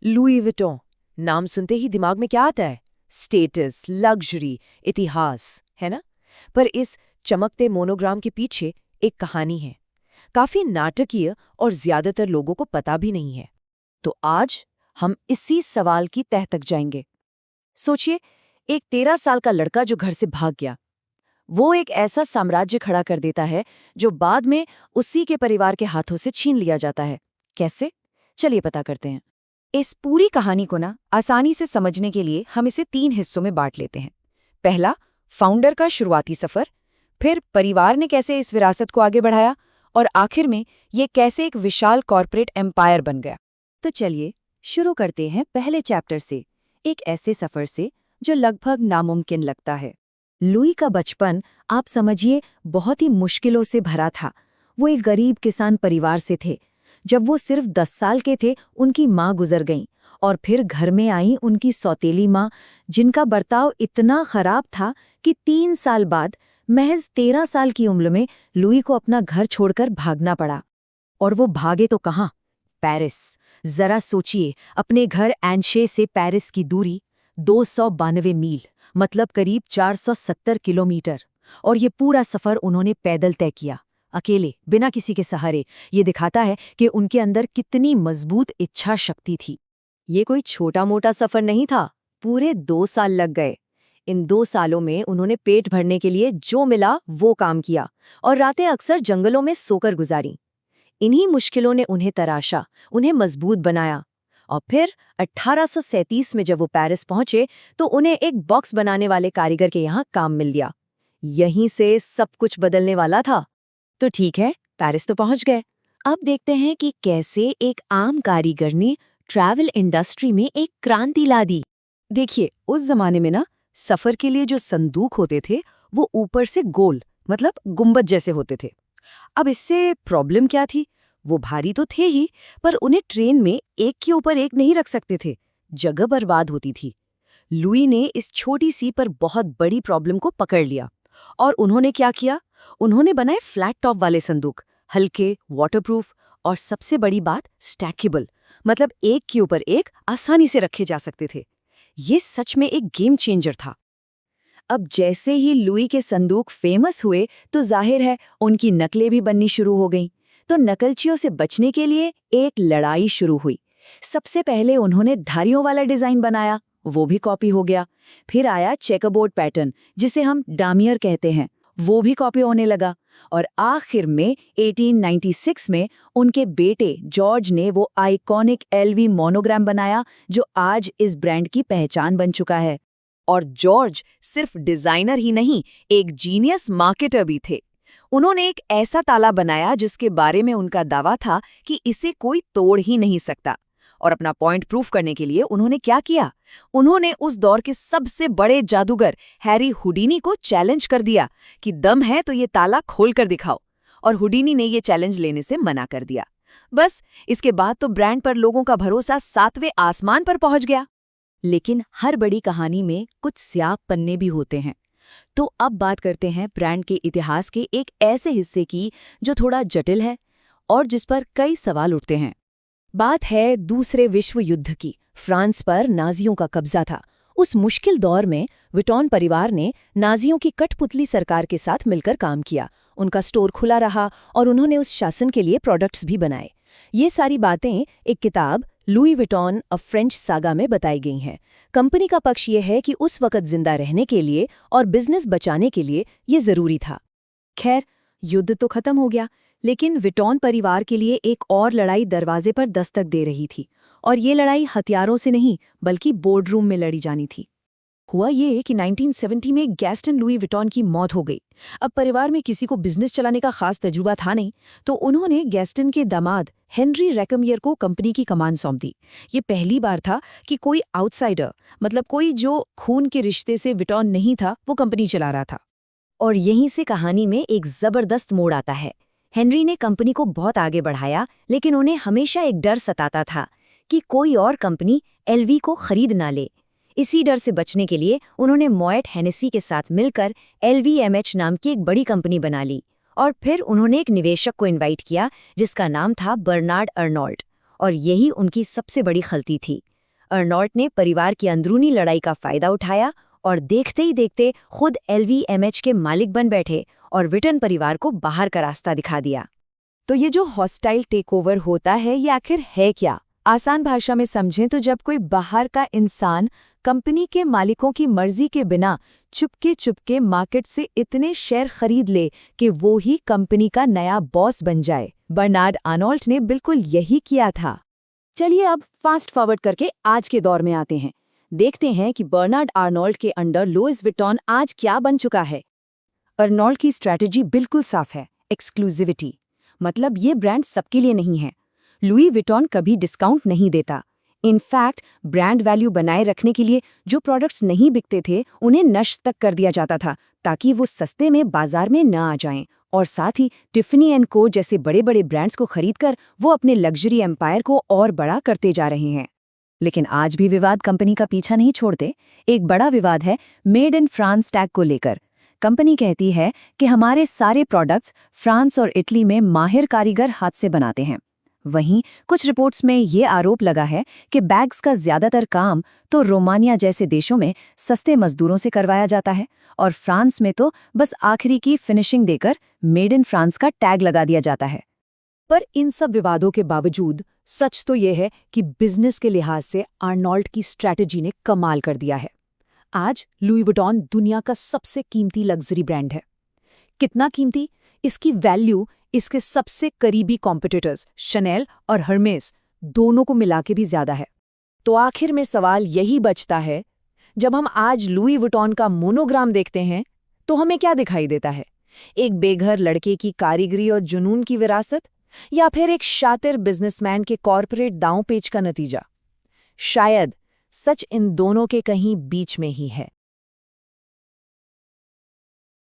Louis Vuitton, नाम सुनते ही दिमाग में क्या आता है? स्टेटस, लग्जरी, इतिहास, है ना? पर इस चमकते मोनोग्राम के पीछे एक कहानी है, काफी नाटकीय और ज्यादातर लोगों को पता भी नहीं है। तो आज हम इसी सवाल की तह तक जाएंगे। सोचिए, एक 13 साल का लड़का जो घर से भाग गया, वो एक ऐसा साम्राज्य खड़ा कर देता है जो बाद में उसी के परिवार के हाथों से छीन लिया जाता है। कैसे? चलिए पता करते हैं। इस पूरी कहानी को आसानी से समझने के लिए हम इसे 3 हिस्सों में बांट लेते हैं। पहला, फाउंडर का शुरुआती सफर, फिर परिवार ने कैसे इस विरासत को आगे बढ़ाया, और आखिर में ये कैसे एक विशाल कॉर्पोरेट एम्पायर बन गया। तो चलिए शुरू करते हैं पहले चैप्टर से, एक ऐसे सफर से जो लगभग नामुमकिन लगता है। लुई का बचपन, आप समझिए, बहुत ही मुश्किलों से भरा था। वो एक गरीब किसान परिवार से थे। जब वो सिर्फ 10 साल के थे, उनकी माँ गुजर गईं और फिर घर में आई उनकी सौतेली माँ, जिनका बर्ताव इतना खराब था कि 3 साल बाद, महज 13 साल की उम्र में, लुई को अपना घर छोड़कर भागना पड़ा। और वो भागे तो कहाँ? पेरिस। जरा सोचिए, अपने घर एंशे से पेरिस की दूरी 292 मील, मतलब करीब 470 किलोमीटर। और ये पूरा सफर उन्होंने पैदल तय किया, अकेले, बिना किसी के सहारे। ये दिखाता है कि उनके अंदर कितनी मजबूत इच्छा शक्ति थी। ये कोई छोटा मोटा सफर नहीं था, पूरे 2 साल लग गए। इन 2 सालों में उन्होंने पेट भरने के लिए जो मिला वो काम किया, और रातें अक्सर जंगलों में सोकर गुजारी। इन्हीं मुश्किलों ने उन्हें तराशा, उन्हें मजबूत बनाया। और फिर 1837 में जब वो पेरिस पहुंचे, तो उन्हें एक बॉक्स बनाने वाले कारीगर के यहाँ काम मिल गया। यहीं से सब कुछ बदलने वाला था। तो ठीक है, पेरिस तो पहुंच गए। अब देखते हैं कि कैसे एक आम कारीगर ने ट्रैवल इंडस्ट्री में एक क्रांति ला दी। देखिए, उस जमाने में सफर के लिए जो संदूक होते थे, वो ऊपर से गोल, मतलब गुंबद जैसे होते थे। अब इससे प्रॉब्लम क्या थी? वो भारी तो थे ही, पर उन्हें ट्रेन में एक के ऊपर एक नहीं रख सकते थे, जगह बर्बाद होती थी। लुई ने इस छोटी सी पर बहुत बड़ी प्रॉब्लम को पकड़ लिया, और उन्होंने क्या किया? उन्होंने बनाए फ्लैट टॉप वाले संदूक, हल्के, वाटरप्रूफ, और सबसे बड़ी बात, स्टैकेबल, मतलब एक के ऊपर एक आसानी से रखे जा सकते थे। ये सच में एक गेम चेंजर था। अब जैसे ही लुई के संदूक फेमस हुए, तो जाहिर है उनकी नकलें भी बननी शुरू हो गईं। तो नकलचियों से बचने के लिए एक लड़ाई शुरू हुई। सबसे पहले उन्होंने धारियों वाला डिजाइन बनाया, वो भी कॉपी हो गया। फिर आया चेकरबोर्ड पैटर्न, जिसे हम डामियर कहते हैं, वो भी कॉपी होने लगा। और आखिर में 1896 में उनके बेटे जॉर्ज ने वो आइकॉनिक एलवी मोनोग्राम बनाया, जो आज इस ब्रांड की पहचान बन चुका है। और जॉर्ज सिर्फ डिजाइनर ही नहीं, एक जीनियस मार्केटर भी थे। उन्होंने एक ऐसा ताला बनाया जिसके बारे में उनका दावा था कि इसे कोई तोड़ ही नहीं सकता। और अपना पॉइंट प्रूफ करने के लिए उन्होंने क्या किया? उन्होंने उस दौर के सबसे बड़े जादूगर हैरी हुडीनी को चैलेंज कर दिया कि दम है तो ये ताला खोल कर दिखाओ। और हुडीनी ने ये चैलेंज लेने से मना कर दिया। बस इसके बाद तो ब्रांड पर लोगों का भरोसा 7वें आसमान पर पहुंच गया। लेकिन हर बड़ी कहानी में कुछ स्याह पन्ने भी होते हैं। तो अब बात करते हैं ब्रांड के इतिहास के एक ऐसे हिस्से की जो थोड़ा जटिल है और जिस पर कई सवाल उठते हैं। बात है दूसरे विश्व युद्ध की। फ्रांस पर नाजियों का कब्जा था। उस मुश्किल दौर में विटॉन परिवार ने नाजियों की कठपुतली सरकार के साथ मिलकर काम किया। उनका स्टोर खुला रहा और उन्होंने उस शासन के लिए प्रोडक्ट्स भी बनाए। ये सारी बातें एक किताब Louis Vuitton a French saga में बताई गई हैं। कंपनी का पक्ष ये है कि उस वक्त जिंदा रहने के लिए और बिजनेस बचाने के लिए ये जरूरी था। खैर, युद्ध तो खत्म हो गया, लेकिन विटॉन परिवार के लिए एक और लड़ाई दरवाजे पर दस्तक दे रही थी। और ये लड़ाई हथियारों से नहीं, बल्कि बोर्डरूम में लड़ी जानी थी। हुआ ये कि 1970 में गैस्टन लुई विटॉन की मौत हो गई। अब परिवार में किसी को बिजनेस चलाने का खास तजुर्बा था नहीं, तो उन्होंने गैस्टन के दामाद हेनरी रैकमियर को कंपनी की कमान सौंप दी। ये पहली बार था कि कोई आउटसाइडर, मतलब कोई जो खून के रिश्ते से विटॉन नहीं था, वो कंपनी चला रहा था। और यहीं से कहानी में एक जबरदस्त मोड़ आता है। हेनरी ने कंपनी को बहुत आगे बढ़ाया, लेकिन उन्हें हमेशा एक डर सताता था कि कोई और कंपनी एलवी को खरीद ना ले। इसी डर से बचने के लिए उन्होंने मॉयट हेनेसी के साथ मिलकर LVMH नाम की एक बड़ी कंपनी बना ली। और फिर उन्होंने एक निवेशक को इनवाइट किया जिसका नाम था बर्नार्ड अर्नोल्ड। और यही उनकी सबसे बड़ी गलती थी। अर्नॉल्ट ने परिवार की अंदरूनी लड़ाई का फायदा उठाया और देखते ही देखते खुद LVMH के मालिक बन बैठे और विटन परिवार को बाहर का रास्ता दिखा दिया। तो ये जो हॉस्टाइल टेकओवर होता है ये आखिर है क्या? आसान भाषा में समझें तो जब कोई बाहर का इंसान कंपनी के मालिकों की मर्जी के बिना चुपके मार्केट से इतने शेयर खरीद ले कि वो ही कंपनी का नया बॉस बन जाए। बर्नार्ड आर्नोल्ट ने बिल्कुल यही किया था। चलिए अब फास्ट फॉरवर्ड करके आज के दौर में आते हैं। देखते हैं कि बर्नार्ड आर्नोल्ट के अंडर लुइस विटॉन आज क्या बन चुका है। अर्नोल्ट की स्ट्रैटेजी बिल्कुल साफ है, एक्सक्लूसिविटी। मतलब ये ब्रांड सबके लिए नहीं है। लुई विटॉन कभी डिस्काउंट नहीं देता। इनफैक्ट ब्रांड वैल्यू बनाए रखने के लिए जो प्रोडक्ट्स नहीं बिकते थे उन्हें नष्ट तक कर दिया जाता था ताकि वो सस्ते में बाजार में न आ जाएं। और साथ ही टिफ़नी एंड को जैसे बड़े बड़े ब्रांड्स को खरीदकर वो अपने लग्जरी एम्पायर को और बड़ा करते जा रहे हैं। लेकिन आज भी विवाद कंपनी का पीछा नहीं छोड़ते। एक बड़ा विवाद है मेड इन फ्रांस टैग को लेकर। कंपनी कहती है कि हमारे सारे प्रोडक्ट्स फ्रांस और इटली में माहिर कारीगर हाथ से बनाते हैं। वहीं कुछ रिपोर्ट्स में ये आरोप लगा है कि बैग्स का ज्यादातर काम तो रोमानिया जैसे देशों में सस्ते मजदूरों से करवाया जाता है और फ्रांस में तो बस आखिरी की फिनिशिंग देकर मेड इन फ्रांस का टैग लगा दिया जाता है। पर इन सब विवादों के बावजूद सच तो ये है कि बिजनेस के लिहाज से आर्नोल्ट की स्ट्रैटेजी ने कमाल कर दिया है। आज लुई वुइटन दुनिया का सबसे कीमती लग्जरी ब्रांड है। कितना कीमती? इसकी वैल्यू इसके सबसे करीबी कॉम्पिटिटर्स शनेल और हर्मेस दोनों को मिला के भी ज्यादा है। तो आखिर में सवाल यही बचता है, जब हम आज लुई वुइटन का मोनोग्राम देखते हैं तो हमें क्या दिखाई देता है? एक बेघर लड़के की कारीगरी और जुनून की विरासत, या फिर एक शातिर बिजनेसमैन के कॉर्पोरेट दांव पेच का नतीजा? शायद सच इन दोनों के कहीं बीच में ही है।